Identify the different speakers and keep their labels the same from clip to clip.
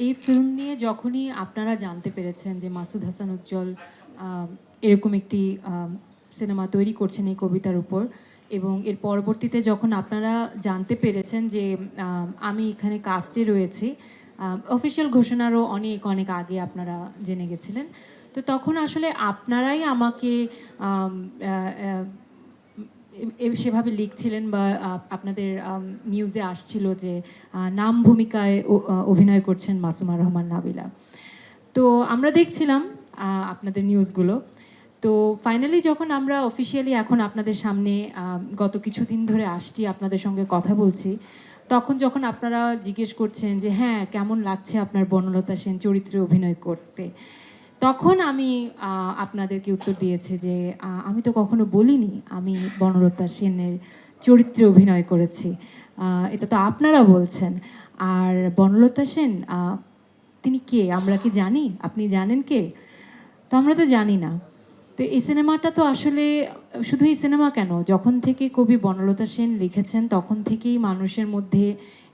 Speaker 1: এই ফিল্ম নিয়ে যখনই আপনারা জানতে পেরেছেন যে মাসুদ হাসান উজ্জ্বল এরকম একটি সিনেমা তৈরি করছেন এই কবিতার উপর, এবং এর পরবর্তীতে যখন আপনারা জানতে পেরেছেন যে আমি এখানে কাস্টে রয়েছি, অফিসিয়াল ঘোষণারও অনেক অনেক আগে আপনারা জেনে গেছিলেন। তো তখন আসলে আপনারাই আমাকে সেভাবে লিখছিলেন বা আপনাদের নিউজে আসছিল যে নাম ভূমিকায় অভিনয় করছেন মাসুমা রহমান নাবিলা। তো আমরা দেখছিলাম আপনাদের নিউজগুলো। তো ফাইনালি যখন আমরা অফিসিয়ালি এখন আপনাদের সামনে গত কিছুদিন ধরে আসছি, আপনাদের সঙ্গে কথা বলছি, তখন যখন আপনারা জিজ্ঞেস করছেন যে হ্যাঁ কেমন লাগছে আপনার বনলতা সেন চরিত্রে অভিনয় করতে, তখন আমি আপনাদেরকে উত্তর দিয়েছি যে আমি তো কখনো বলিনি আমি বনলতা সেনের চরিত্রে অভিনয় করেছি, এটা তো আপনারা বলছেন। আর বনলতা সেন তিনি কে আমরা কি জানি? আপনি জানেন কে? তো আমরা তো জানি না। তো এই সিনেমাটা তো আসলে শুধু এই সিনেমা কেন, যখন থেকে কবি বনলতা সেন লিখেছেন তখন থেকেই মানুষের মধ্যে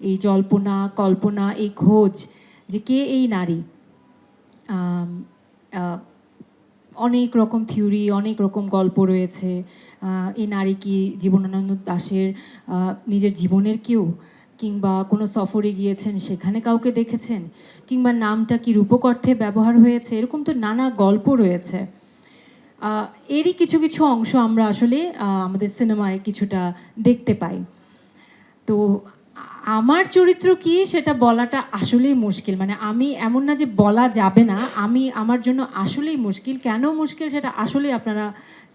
Speaker 1: এই জল্পনা কল্পনা, এই খোঁজ যে কে এই নারী, অনেক রকম থিওরি, অনেক রকম গল্প রয়েছে। এই নারী কি জীবনানন্দ দাশের নিজের জীবনের কেউ, কিংবা কোনো সফরে গিয়েছেন সেখানে কাউকে দেখেছেন, কিংবা নামটা কি রূপক অর্থে ব্যবহার হয়েছে, এরকম তো নানা গল্প রয়েছে। এরই কিছু কিছু অংশ আমরা আসলে আমাদের সিনেমায় কিছুটা দেখতে পাই। তো আমার চরিত্র কি সেটা বলাটা আসলেই মুশকিল, মানে আমি এমন না যে বলা যাবে না, আমি আমার জন্য আসলেই মুশকিল। কেন মুশকিল সেটা আসলেই আপনারা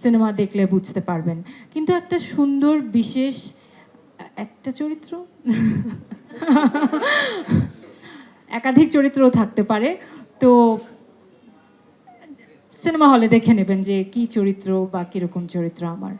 Speaker 1: সিনেমা দেখলে বুঝতে পারবেন। কিন্তু একটা সুন্দর বিশেষ একটা চরিত্র একাধিক চরিত্রও থাকতে পারে। তো সিনেমা হলে দেখে নেবেন যে কি চরিত্র বা কীরকম চরিত্র আমার।